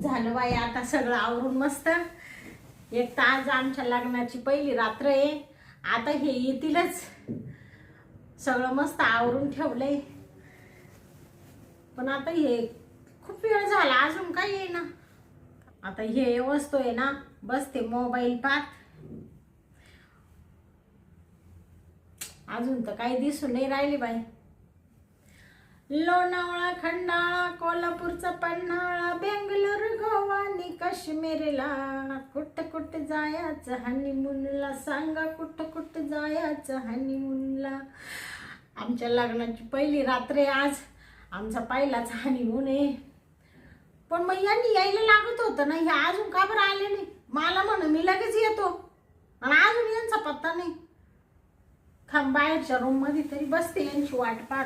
झालं बाई आता सगळं आवरून मस्त. एक तर आज आमच्या लग्नाची पहिली रात्र आहे. आता हे येतीलच. सगळं मस्त आवरून ठेवलंय. पण आता हे खूप वेळ झाला अजून काही येईना. आता हे वस्तू आहे ना, बसते मोबाईल पाहत. अजून तर काही दिसून नाही राहिली बाई. लोणावळा, खंडाळा, कोल्हापूरचा पन्हाळा, बेंगलोर, गोवा आणि काश्मीरला, कुठं कुठं जायचं हनीमूनला, सांगा कुठं कुठं जायचं हनीमूनला. आमच्या लग्नाची पहिली रात्र आहे आज. आमचा पहिलाच हनीमून आहे. पण मग यांनी यायला लागत होतं ना, हे अजून का बरं आले नाही? मला म्हण मी लगेच येतो आणि अजून यांचा पत्ता नाही. थांब बाहेरच्या रूम मध्ये तरी बसते यांची वाट पाहत.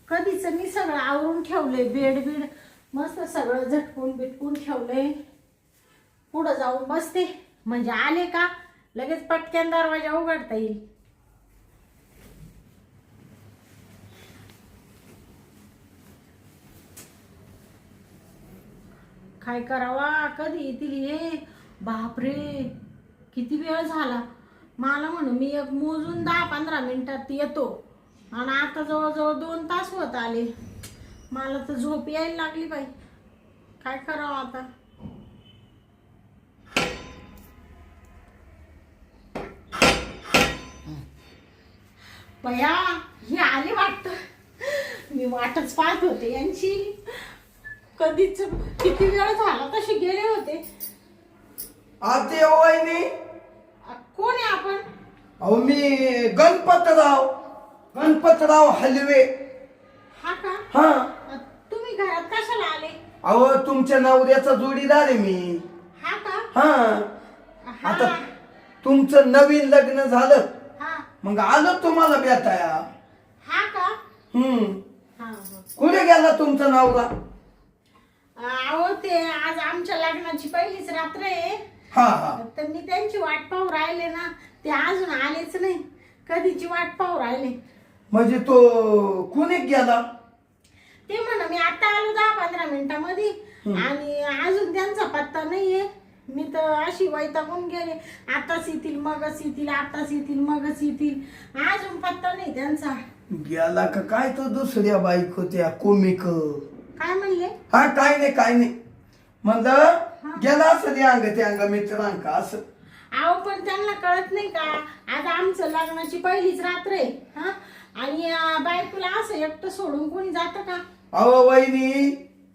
कधीच मी सगळं आवरून ठेवलंय. बेड बीड मस्त सगळं झटकून बिटकून ठेवलंय. पुढं जाऊन बसते म्हणजे आले का लगेच पटकन दरवाजा उघडता येईल. काय करावा, कधी येतील हे? बापरे, किती वेळ झाला. मला म्हणून मी एक मोजून 10-15 मिनिटात येतो आणि आता जवळजवळ 2 तास होत आले. मला तर झोप यायला लागली बाई. काय करावं आता? बया, हे आले वाटत. मी वाटच पाहत होते यांची. कधीच किती वेळ झाला तसे गेले होते. आते वहिनी. कोण आहे आपण? अहो मी गणपतराव हलवे. हा का? हा. तुम्ही घरात कशाला आले? अहो तुमच्या नवऱ्याचा जोडीदार आहे मी. हा का? हा. आता तुमचं नवीन लग्न झालं, हा. मग आलो तुम्हाला भेटाया. हा का? हा. कुठे गेला तुमचा नवरा? अहो ते आज आमच्या लग्नाची पहिलीच रात्र आहे. हा. तर मी त्यांची वाट पाहू राहिले ना, ते अजून आलेच नाही. कधीची वाट पाहू राहिले. म्हणजे तो कुणी गेला? ते म्हणा मी आता आलो 10-15 मिनिटांमध्ये आणि अजून त्यांचा पत्ता नाहीये. मी तर अशी वैतागून गेले. आताच येतील मगच येतील, आताच येतील मगच येतील. अजून पत्ता नाही त्यांचा. गेला का काय तो दुसऱ्या बाईक होत्या कोमिक? काय म्हणले? हा काय नाही म्हणलं गेला असं ते अंग मित्रांका असं. अहो पण त्यांना कळत नाही का, आज आमचं लग्नाची पहिलीच रात्र आहे. हा, आणि बायकोला असं एकटं सोडून कोणी जातं का? अहो वहिनी,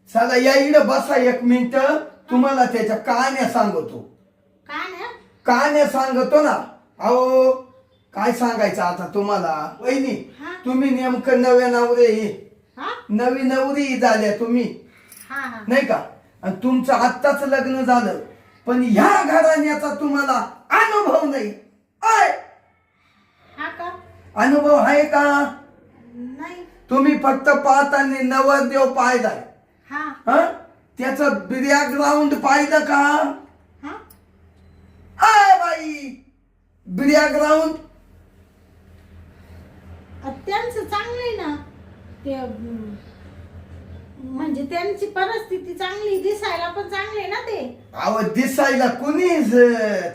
साला या इकडं बसा 1 मिनिट. तुम्हाला त्याच्या कहाण्या सांगतो. कहाण्या सांगतो ना. अहो काय सांगायचं आता तुम्हाला वहिनी. तुम्ही नेमकं नव्या नवी नवरी झाल्या तुम्ही, नाही का? आणि तुमचं आत्ताच लग्न झालं, पण ह्या घराण्याचा तुम्हाला अनुभव नाही. अनुभव आहे का? नाही. तुम्ही फक्त पाहताना नवरदेव पाहिलाय. त्याच बॅकग्राऊंड पाहिलं का? बाई बॅकग्राऊंड त्यांचं चांगलंय ना. ते म्हणजे त्यांची परिस्थिती चांगली, दिसायला पण चांगले ना ते. अहो दिसायला कुणी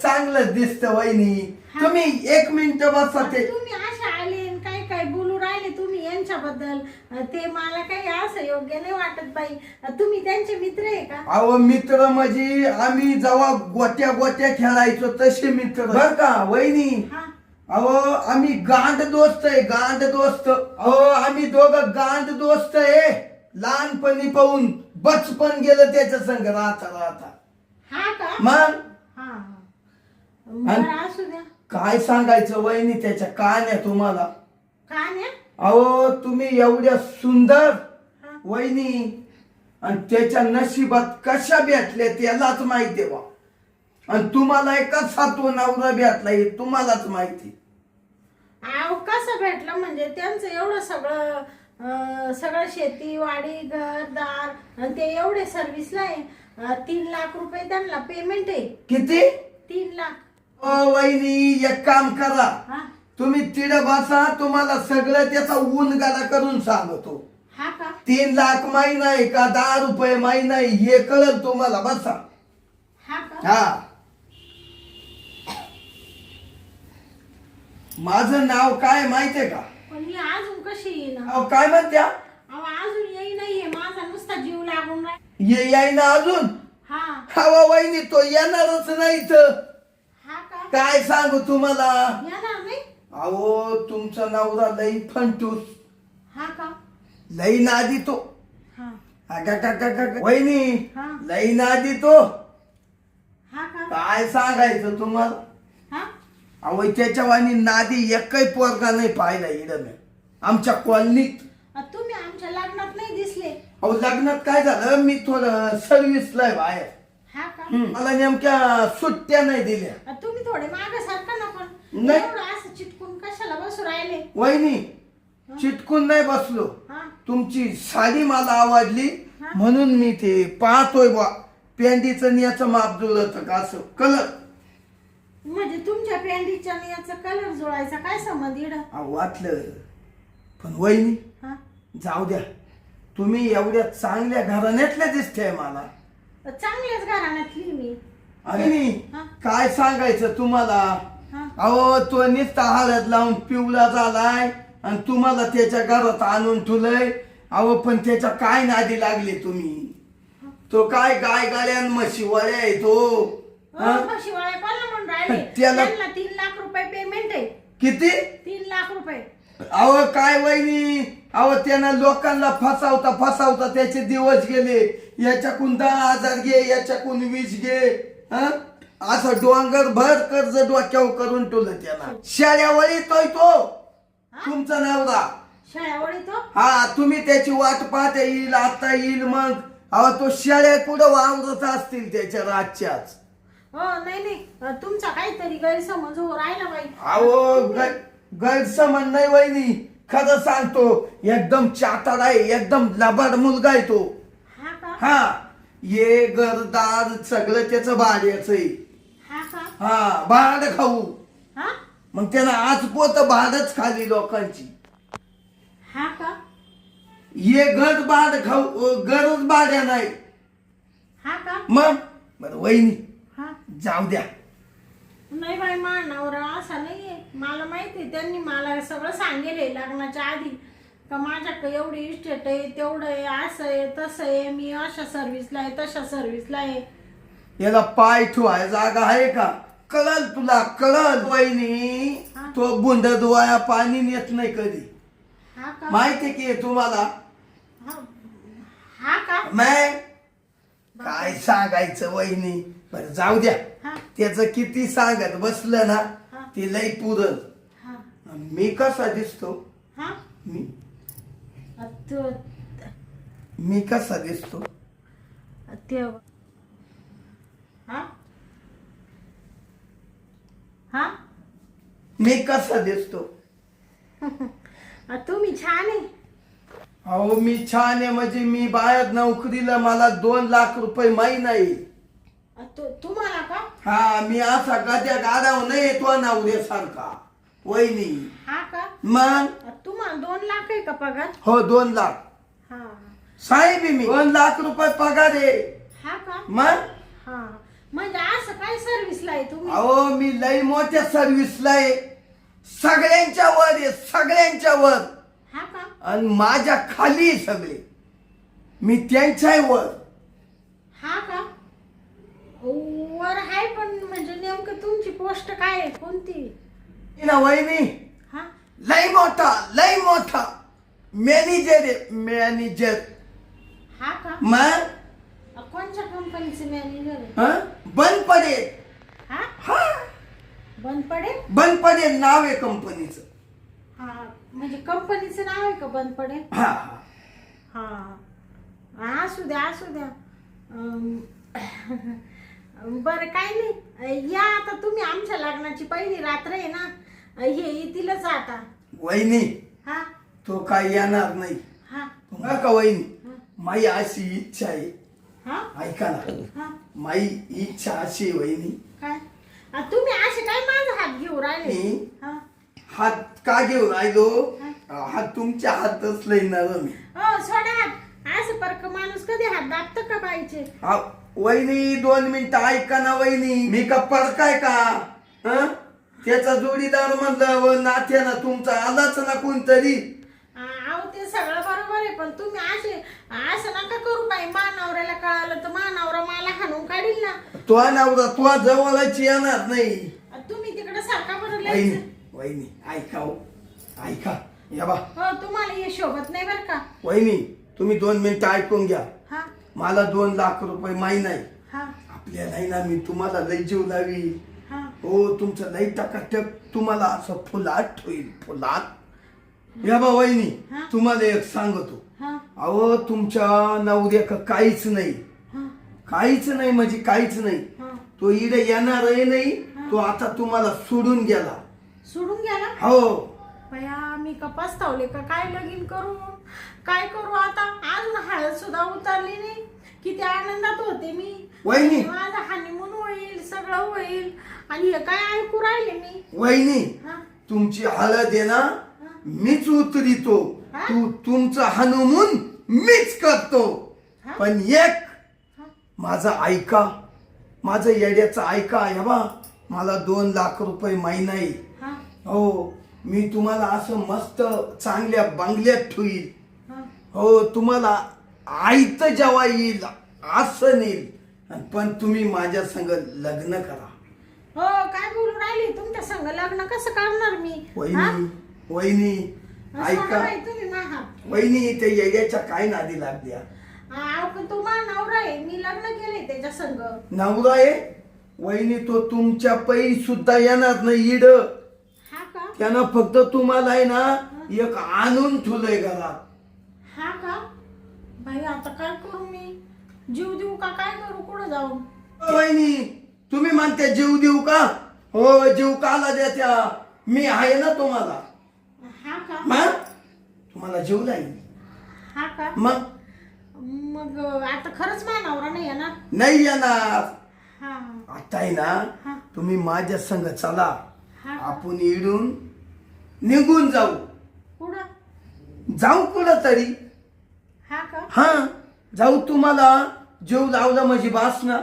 चांगलं दिसतं वहिनी. तुम्ही 1 मिनिट बसा. ते तुम्ही अशा आले काय काय बोलू राहिले तुम्ही यांच्याबद्दल, ते मला काही असं योग्य नाही वाटत बाई. तुम्ही त्यांचे मित्र आहे का? अहो मित्र म्हणजे आम्ही जेव्हा गोट्या खेळायचो तसे मित्र बर का वहिनी. अहो आम्ही गांड दोस्त आहे, गांड दोस्त. अहो आम्ही दोघं गांड दोस्त आहे. लहानपणी पाहून बचपन गेलं त्याच्या संग राहता. हा का? मग असू द्या. काय सांगायचं वहिनी त्याच्या कहाण्या तुम्हाला. कहाण्या? अहो तुम्ही एवढ्या सुंदर वहिनी, आणि त्याच्या नशिबात कशा भेटल्या त्यालाच माहिती बा. आणि तुम्हाला एका 7वा नवरा भेटला हे तुम्हालाच माहिती. अहो कसं भेटलं म्हणजे त्यांचं एवढं सगळं शेती वाडी घरदार, आणि ते एवढे सर्व्हिसला आहे. 3 लाख रुपये त्यांना पेमेंट आहे. किती? 3 लाख. वहिनी एक काम करा, तुम्ही तिड बसा, तुम्हाला सगळं त्याचा उनगाला करून सांगतो. हा का 3 लाख महिना आहे का 10 रुपये महिना आहे हे कळल तुम्हाला. बसा. हा का हा माझं नाव काय माहितीये का? पण मी अजून कशी येईना अहो काय म्हणत्या? अहो अजून येई नाहीये माझा नुसता जीव लागून राहील. ये यायना अजून. हा हवा वहिनी तो येणारच नाही इथं. हा का काय सांगू तुम्हाला. येणार नाही. अहो तुमचा नवरा लई फंटूस, हा का लई नादी तो. हा वहिनी हा. लई नादी तो. हा का काय सांगायचं तुम्हाला. हा अहो त्याच्या वाणी नादी एकही पोरगा नाही पाहिला इकडं मी आमच्या कॉलनीत. तुम्ही आमच्या लग्नात नाही दिसले. अहो लग्नात काय झालं मी थोडं सर्व्हिसला आहे बाहेर. हा का मला नेमक्या सुट्ट्या नाही दिल्या. तुम्ही थोडे मागे सारखा ना पण नाही. एवढं असं चिटकून कशाला बसू राहिले. वहिनी चिटकून नाही बसलो. हा तुमची साडी मला आवडली हा. म्हणून मी ते पाहतोय बा पेंडीचं आणि याचं माप जुळत का असं कलर. म्हणजे तुमच्या पेंडीच्या आणि याचा कलर जोडायचा काय संबंध इड. वाटलं पण वहिनी हा जाऊ द्या. तुम्ही एवढ्या चांगल्या घराण्यातल्या दिसते मला. चांगल्याच घराण्यातली मी. आणि हा. काय सांगायचं तुम्हाला. हा अहो तो नुसता हळद लावून पिवळा झालाय आणि तुम्हाला त्याच्या घरात आणून ठेवलंय. अहो पण त्याच्या काय नादी लागले तुम्ही. तो काय गाय गाड्यान म्हशी वळ्या आहे तो. हा? शिवाय कोणाला म्हणून राहिले. त्याला- त्यांना 3 लाख रुपये पेमेंट आहे. किती. 3 लाख रुपये. अहो काय वहिनी. अहो त्यानं लोकांना फसावता त्याचे दिवस गेले. याच्याकून 10,000 घे याच्याकून 20 घे. हा असं डोंगर भर कर्ज डोक्यावर करून ठेवलं त्याला. शाळेवर येतोय तो तुमचा नवरा. शाळेवर तो. हा तुम्ही त्याची वाट पाहता येईल आता येईल मग. अहो तो शाळेत पुढे वावरत असतील त्याच्या रातच्याच. हो नाही नाही तुमचा काहीतरी गैरसमज हो राहिला बाई. अहो गैरसमज नाही वहिनी खरं सांगतो. एकदम चातार आहे एकदम लबाड मुलगा आहे तो. हा का हा ये घरदार सगळं त्याचं भाड्याचं आहे. हा का हा भाड खाऊ. हा मग त्यानं आज पोत भाडच खाली लोकांची. हा का ये घर भाड खाऊ गरज भाड्या नाही. हा का मग बरं वहिनी हा जाऊ द्या. नाही बाई मा नवरा असा नाहीये. मला माहिती त्यांनी मला सगळं सांगेल लग्नाच्या आधी का माझ्याकडे एवढी इस्टेट आहे तेवढं आहे असं आहे तसं आहे मी अशा सर्व्हिसला आहे तशा सर्व्हिसला आहे. याला पाय ठेवाय जागा आहे का. कळल तुला कळल वहिनी. हा. तो बुंड धुवाया पाणी नेत नाही कधी. हा का माहिती की तुम्हाला. हा हा का मग काय सांगायचं वहिनी. बरं जाऊ द्या. हा त्याच किती सांगत बसलं ना हा. ते लई पुरल. हा मी कसा दिसतो. हा मी तो मी कसा दिसतो. ते हा हा मी कसा दिसतो. तुम्ही छान आहे. अहो मी छान आहे म्हणजे मी बाहेर नोकरीला मला 2 लाख रुपये महिना येईल. तुम्हाला का हा मी असा गद्या गाडाव नाही तो नवऱ्यासारखा वहिनी. हा का मग तुम्हाला 2 लाख आहे का पगार. हो 2 लाख. हा साहेब आहे मी 2 लाख रुपये पगार आहे. हा का मग हा म्हणजे असं काय सर्व्हिसला आहे तुम्ही. अहो मी लई मोठ्या सर्व्हिसला आहे. सगळ्यांच्या वर आहे सगळ्यांच्या वर. हा का आणि माझ्या खाली सगळे मी त्यांच्या वर. हा का वर आहे पण म्हणजे नेमकं तुमची पोस्ट काय आहे कोणती. ना वहिनी हा लई मोठा मॅनेजर आहे मॅनेजर. हा का मग कोणत्या कंपनीचे मॅनेजर आहे. हा? बंद पडेल. हा हा बंद पडेल. बंद पडेल नाव आहे कंपनीचं. हा म्हणजे कंपनीचं नाव आहे का बंद पडेल. हा हा असू द्या असू द्या. बरं काय नाही या आता तुम्ही आमच्या लग्नाची पहिली रात्र आहे ना हे येतीलच आता. वहिनी हा तो काय येणार नाही. हा तुम्हाला का वहिनी माझी अशी इच्छा आहे. हा ऐका ना हा माझी इच्छा अशी आहे वहिनी. काय तुम्ही असे काय माझा हात घेऊ राहिले. मी हा हात का घेऊन राहिलो. हा हा तुमच्या हातच लय नरम आहे. हो सोडा हात. असं परक माणूस कधी हात दाबत का पाहिजे? हा, वहिनी 2 मिनिटं ऐका ना वहिनी. मी का परकाय का? हं? त्याचा जोडीदार म्हणलं व नात्यानं तुमचा आलाच ना कोणतरी. अहो ते सगळं बरोबर आहे, पण तुम्ही असं नका करू बाई. मानावऱ्याला कळालं तर मानावरा मला हाणून काढील ना. तो नवरा तो जवळच येणार नाही. तुम्ही तिकडे सारखा वहिनी बरोबर. वहिनी ऐका हो, ऐका या बा. हो तुम्हाला हे शोभत नाही बरं का? वहिनी तुम्ही 2 मिनिटं ऐकून घ्या. हा मला 2 लाख रुपये माहीत नाही. हा आपल्याला ना मी तुम्हाला लय जीव लावी. हा हो तुमचं लय टकाटक तुम्हाला असं फुलात होईल फुलात. या बा वहिनी हा. तुम्हाला एक सांगतो. हा अहो तुमच्या नवऱ्याक काहीच नाही, हा काहीच नाही म्हणजे काहीच नाही. हा. तो इडे येणारही नाही. तो आता तुम्हाला सोडून गेला. सोडून गेला? हो बया मी का पस्तावले का काय लगीन करू? काय करू आता? अजून हळद सुद्धा उतरली नाही. किती आनंदात होते मी. वहिनी माझा हनीमून होईल, सगळं होईल, आणि हे काय ऐकू राहिले मी. वहिनी हा तुमची हळद आहे ना मीच उतरितो. हा? तुमचं हनुमून मीच करतो. हा? पण एक हा? माझं ऐका, माझं येड्याचं ऐका. हे बा मला 2 लाख रुपये माहीत नाही. हा? हो मी तुम्हाला असं मस्त चांगल्या बंगल्यात ठेवील. हा? हो तुम्हाला आयत जेव्हा येईल असं नेईल. पण तुम्ही माझ्या संग लग्न करा. हो काय बोलू राहिली? तुमच्या संग लग्न कसं करणार मी? हा? वहिनी वहिनी सोडा ऐका. बाई तुम्ही माझा. वहिनी ते येड्याच्या काय नादी लागल्या. पण तो माझा नवरा आहे, मी लग्न केले त्याच्या संग. नवरा आहे वहिनी तो तुमच्या पै सुद्धा येणार नाही इड. हा का? त्यानं फक्त तुम्हाला आहे ना एक आणून ठेवलंय घरात. हा का? बाई आता काय करू मी? जीव देऊ का काय करू? कुठं जाऊ? वहिनी तुम्ही म्हणते जीव देऊ का? हो जीव काला द्या. मी आहे ना तुम्हाला. हा का? मग तुम्हाला जीव लागेल. हा का? मग आता खरंच मानावरा नाही येणार? नाही येणार. हा आता आहे ना हा तुम्ही माझ्या संग चला. हा. आपण इडून निघून जाऊ. कुठं? कुठं तरी. हा का? हा जाऊ. तुम्हाला जीव लावला म्हणजे बास ना.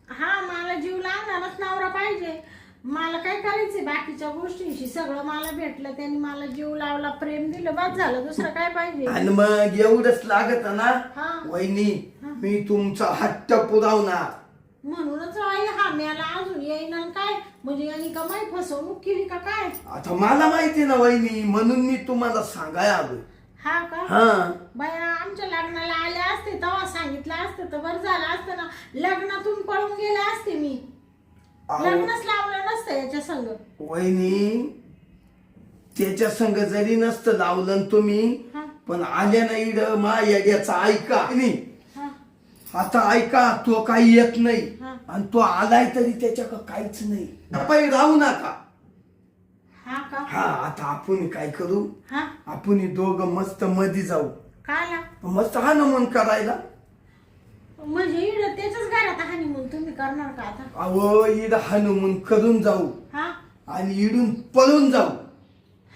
हा मला जीव लावणारच नवरा पाहिजे. मला काय करायचंय बाकीच्या गोष्टींशी? सगळं मला भेटलं, त्यांनी मला जीव लावला, प्रेम दिलं, बस झालं. दुसरं काय पाहिजे? आणि मग एवढंच लागत ना हा. वहिनी. मी तुमचा हट्ट पुरवणार. म्हणूनच आई हा मेला अजून येईना काय? म्हणजे यांनी का माही फसवणूक केली का काय? आता मला माहिती ना वहिनी, म्हणून मी तुम्हाला सांगायला आलोय. हा का? हा बाया आमच्या लग्नाला आले असते तेव्हा सांगितलं असतं तर बरं झालं असतं ना. लग्नातून पळून गेले असते मी. अहो, लग्नच लावलं नसतं याच्या संग. वहिनी त्याच्या संग जरी नसतं लावलं ना तुम्ही, हा पण आल्या ना इड मा येड्याचा ऐका. नाही हा आता ऐका. तो काही येत नाही हा. आणि तो आलाय तरी त्याच्याकडे काहीच नाही. पै राहू नका. हा का? हा आता आपण काय करू? हा आपण दोघं मस्त मध्ये जाऊ. काला? मस्त हा नमून करायला. म्हणजे इकडं त्याच्याच घरात हनीमून तुम्ही करणार का आता? अहो इड हनुमून करून जाऊ हा आणि इडून पळून जाऊ.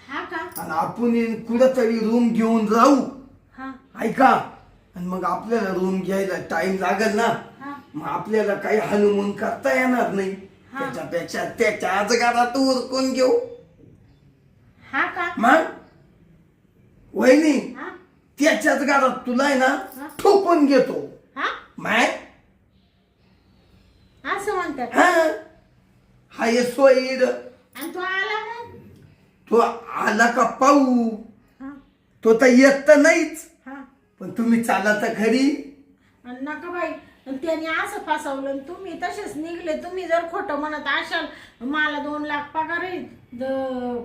हा का? आणि आपण कुठंतरी रूम घेऊन राहू. हा ऐका. आणि मग आपल्याला रूम घ्यायला टाइम लागेल ना. हा मग आपल्याला काही हनुमून करता येणार नाही. हा. त्याच्यापेक्षा त्याच्याच घरात उरकून घेऊ. हा का? मग वहिनी हा त्याच्याच घरात तुला आहे ना हा. ठोकून घेतो. हा माय असं म्हणतात? हा हाय सोयीड. आणि तो आला मग? तो आला का पाहू. हा तो तर येत तर नाहीच. हा. पण तुम्ही चाला तर खरी. आणि नका बाई. आणि त्यांनी असं फसवलं आणि तुम्ही तसेच निघले. तुम्ही जर खोटं म्हणत असाल मला 2 लाख पगार आहे,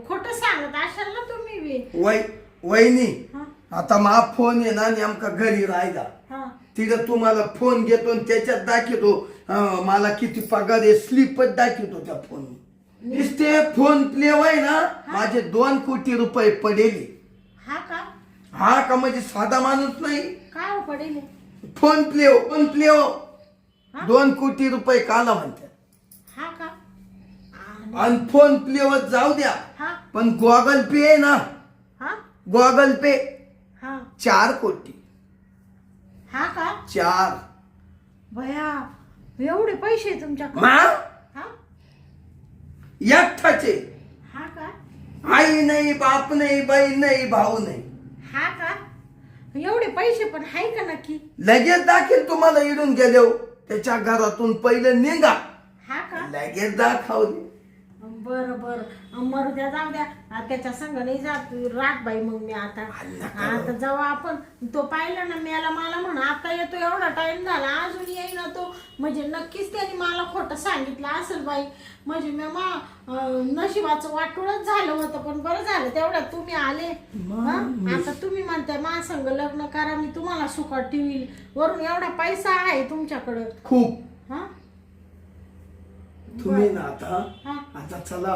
खोटं सांगत असाल ना तुम्ही बी. वहिनी हा आता मा फोन आहे ना नेमका घरी राहिला. हा तिथं तुम्हाला फोन घेतो आणि त्याच्यात दाखवतो मला किती पगार आहे. स्लिपच दाखवतो त्या फोन. नुसते फोन प्ले आहे ना माझे 2 कोटी रुपये पडेल. हा का? हा का म्हणजे साधा माणूस नाही. काय हो पडेल? फोन प्ले हा? 2 कोटी रुपये काला म्हणतात. हा का? आणि फोन प्लेवर जाऊ द्या हा पण गुगल पे आहे ना हा गॉगल पे हा 4 कोटी. हा का 4. भया एवढे पैसे आहे तुमच्याकडे मा हा एकटाचे. हा का आई नाही, बाप नाही, बहीण नाही, भाऊ नाही. हा का एवढे पैसे पण आहे का नक्की लगेच दाखील तुम्हाला इडून गेलो. त्याच्या घरातून पहिलं निघा, हा का लगेच दाखवले. बरं बरं मरू द्या जाऊ द्या त्याच्या संग नाही जात रात बाई मग मी आता आता जेव्हा आपण तो पाहिला ना मला म्हणा आता येतो एवढा टाइम झाला अजून येईना तो म्हणजे नक्कीच त्यांनी मला खोटं सांगितलं असेल बाई म्हणजे मी नशिबाचं वाटूनच झालं होतं पण बरं झालं तेवढ्यात तुम्ही आले आता तुम्ही म्हणताय मा संग लग्न करा मी तुम्हाला सुखात ठेवील वरून एवढा पैसा आहे तुमच्याकडं खूप. हा तुम्ही ना आता चला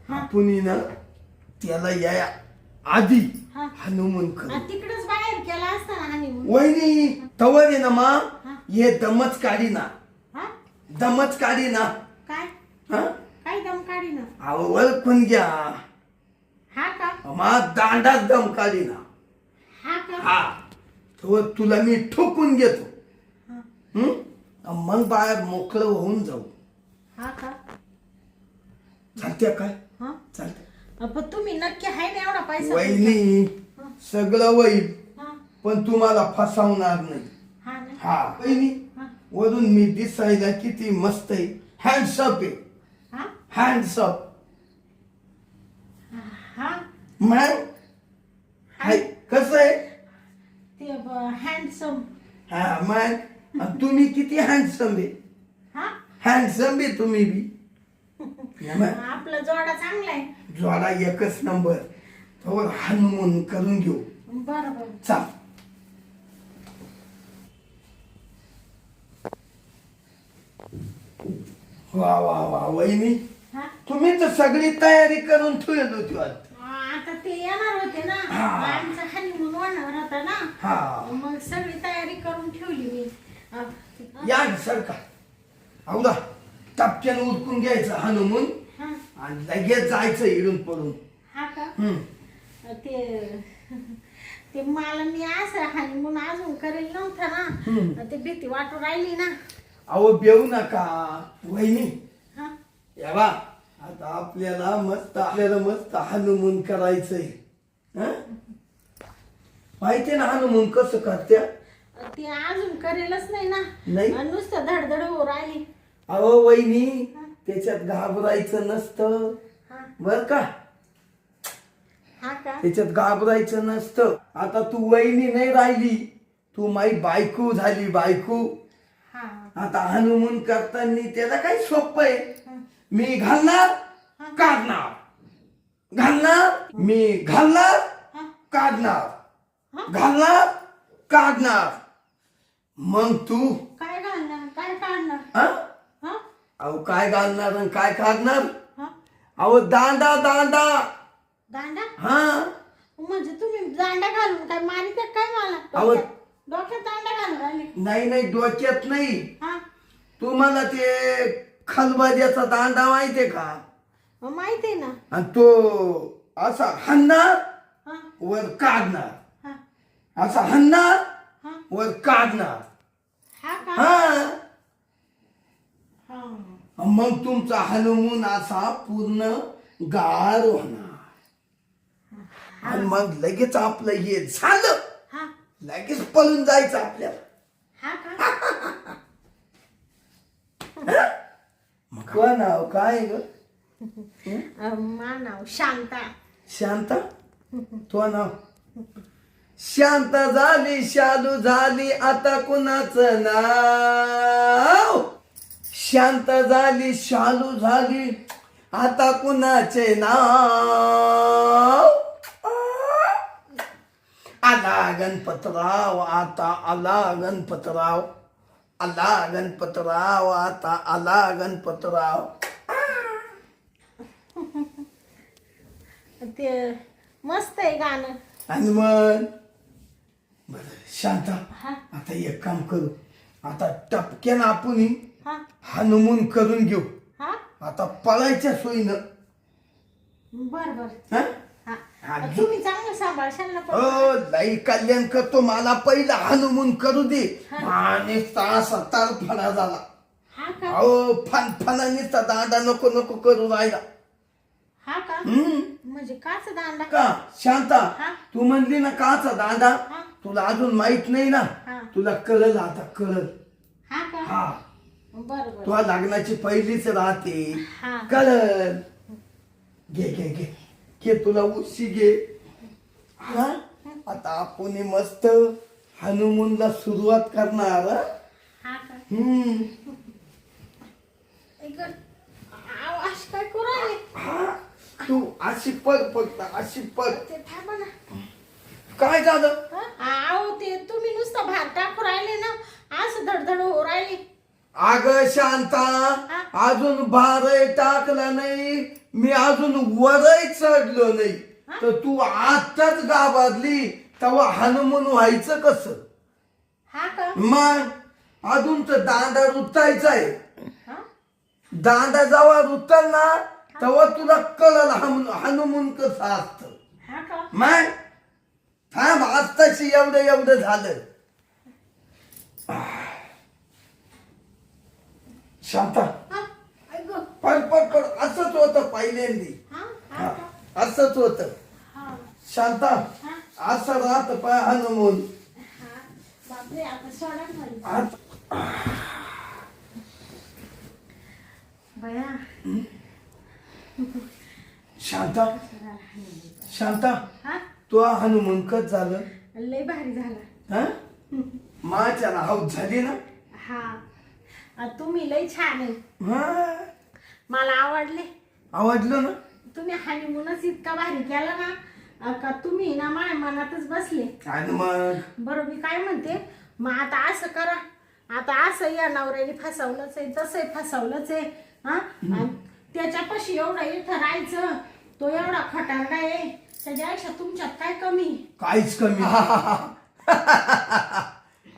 आपण ना त्याला या आधी हनुमान करू. तिकडेच बाहेर केला असता ना हनीमून वहिनी तवर आहे ना मा ये दमच काढी ना, हा दमच काढी ना. काय हा काय दम काढी ना अहो ओळखून घ्या. हा का मा दांडाच दम काढी ना. हा का हा तो तुला मी ठोकून घेतो. हा मग बाहेर मोकळं होऊन जाऊ. हा का चालते काय हा चालते. पण तुम्ही नक्की आहे ना एवढा पैसा वहिनी सगळं होईल हा पण तुम्हाला फसवणार नाही. हा ना हा वहिनी हा वरून मी दिसायला किती मस्त आहे. हँडसअप आहे, हा हँडसअप. हा मग हाय कसं आहे. ते हँडसम हा मग आणि तुम्ही किती हँडसम आहे. हा हँडसम आहे तुम्ही बी. मग आपला जोडा चांगला आहे ज्वाला एकच नंबर. तो हनुमान करून घेऊ. बरं बरं चाल. वा वा वा वहिनी हा तुम्ही तर सगळी तयारी करून ठेवली होती वाटतं. आता ते येणार होते ना हा. आमचा हनीमून होणार होता ना हा मग सगळी तयारी करून ठेवली मी या सर का अवदा टपक्यानं उरकून घ्यायचं हनुमान हा आणि लगेच जायचं इडून पडून. हा का हम्म ते ते मला मी असं हनीमून अजून करेल नव्हतं ना ते भीती वाटू राहिली ना अहो बेऊ नका वहिनी. हा या बा आता आपल्याला मस्त हनुमान करायचंय. हं? माहितीये ना हनुमान कसं करत्या. ते अजून करेलच नाही ना नाही नुसतं धडधड हो राहिली अहो वहिनी त्याच्यात घाबरायचं नसतं हा बर का. हा का त्याच्यात घाबरायचं नसतं. आता तू वहिनी नाही राहिली, तू माई बायको झाली बायको. हा आता हनुमान करताना त्याला काय सोपं आहे. मी घालणार काढणार, घालणार मी घालणार काढणार, घालणार काढणार. मग तू काय घालणार काय काढणार हा हा अहो काय घालणार आणि काय काढणार. हा अहो दांडा दांडा. दांडा हा म्हणजे तुम्ही दांडा घालून काय मारित काय मला अहो डोक्यात दांडा घालून राहिले नाही डोक्यात नाही. हा तुम्हाला ते खलबद्याचा दांडा माहितीये का. माहित आहे ना आणि तो असा हन्नार हा वर काढणार, हा असा हन्नार हा वर काढणार. हा का हा हा मग तुमचा हनुमान असा पूर्ण गार होणार आणि मग लगेच आपलं हे झालं हा लगेच पळून जायचं आपल्याला. हा का मग नाव काय ग. मा नाव शांता शांता. तो नाव शांत झाली शालू झाली आता कुणाचं नाव. शांत झाली शालू झाली आता कुणाचे नाव. आला गणपतराव आता आला गणपतराव, आला गणपतराव आता आला गणपतराव. ते मस्त आहे गाणं. आणि मग बर शांता हा आता एक काम करू. आता टपक्यानं आपण हा हनुमान करून घेऊ. हा आता पळायच्या सोयीनं. बर बर हा हा हा, घे. तुम्ही चांगलं सांभाळशाल ना पण. हो लई कल्याण करतो. मला पहिला हनुमून करू दे. हा. आणि तास फणा झाला. हा का? अहो फणाने दांडा नको नको करू राहिला. हा का? हम्म. म्हणजे काच दांडा? का शांता हा. तू म्हणली ना काचा दांडा, हा. तुला अजून माहित नाही ना. हा. तुला कळल आता कळल. हा का? हा बरोबर. तुला लग्नाची पहिलीच राहते. हा. कळल. घे घे घे घे तुला उशी घे. हा आता आपण मस्त हनुमूनला सुरुवात करणार. हा का? हम्म. आवाज काय करू राहिले? हा तू अशी पड फक्त अशी पड. ते थांबा ना. काय झालं? आहो ते तुम्ही नुसतं भार टाकू राहिले ना, असं धडधड हो राहिली. अग शांता अजून भारही टाकला नाही, मी अजून वरही चढलो नाही, तर तू आताच गावातली तेव्हा हनुमान व्हायचं कसं? हा का? मग अजून तर दांडा रुतायचा आहे. हा? दांडा जेव्हा रुतल ना तेव्हा तुला कळल हनुमान कसं असत. हा का? मग थांब आत्ताशी एवढं एवढं झालं. शांता हा? ऐक. पड पड पड असंच होतं पहिल्यांदी. हा? हा, हा का? असंच होतं. हा. शांता हा? असं राहत पाय हनुमान. हा. बापरे, आता सोडा खाली. बया. शांता शांता हा? तू हनुमान कच झालं. लय भारी झाला. हा माझ्या ना हाऊस झाली ना. हा. तुम्ही लय छान आहे. हा मला आवडले. आवडलं ना. तुम्ही हनीमूनच इतका भारी केला ना, का तुम्ही ना माझ्या मनातच बसले. आणि मग बरं मी काय म्हणते, मग आता असं करा, आता असं या नवऱ्याने फसवलंच आहे, तसंही फसवलंच आहे. हा? आणि त्याच्यापाशी एवढं इथं राहायचं, तो एवढा खटारडा आहे, त्याच्यापेक्षा तुमच्यात काय कमी? काहीच कमी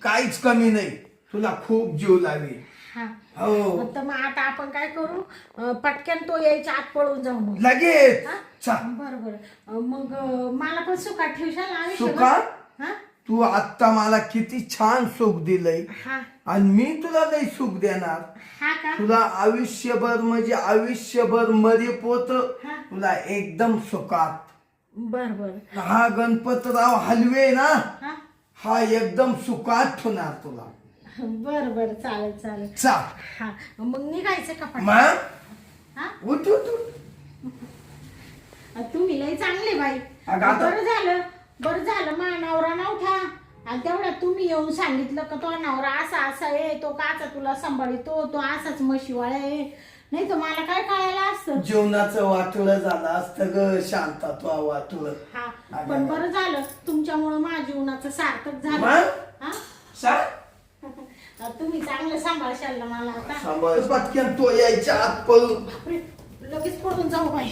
काहीच कमी नाही. तुला खूप जीव लागेल. हा. हो तर मग आता आपण काय करू, पटकन तो यायच्या आत पळून जाऊ मग. लगेच. हा? चल. बरोबर. मग मला पण सुखात ठेवशाल ना सुखात? आयुष्यभर? हा? तू आता मला किती छान सुख दिलंय, हा. आणि मी तुला नाही सुख देणार. हा का? तुला आयुष्यभर म्हणजे आयुष्यभर मरेपोत हा. तुला एकदम सुखात. बर बर. हा गणपतराव हलवे ना, हा? हा एकदम सुखात ठेवणार तुला. बर बर, चालेल चालेल. चा हा. मग निघायचं का पण? मग हा? उठ उठ उठ. तुम्ही लय चांगले बाई. अगं आता- बरं झालं माझा नवरा नव्हता, आणि तेवढ्या तुम्ही येऊन सांगितलं का तो नवरा असा असा आहे, तो काचा तुला सांभाळतो, तो असाच म्हशीवाळा आहे. नाही तर मला काय कळायला असतं. जीवनाचं वाटोळं झालं असतं ग शांता, तो वाटोळं. हा. पण बरं झालं तुमच्यामुळं माझ्या जीवनाचं सार्थक झालं. मग? हा? सांग. तुम्ही चांगलं सांभाळशाल ना मला आता. सांभाळ पटकन तो यायच्या आत पळून. लगेच पडून जाऊ बाई.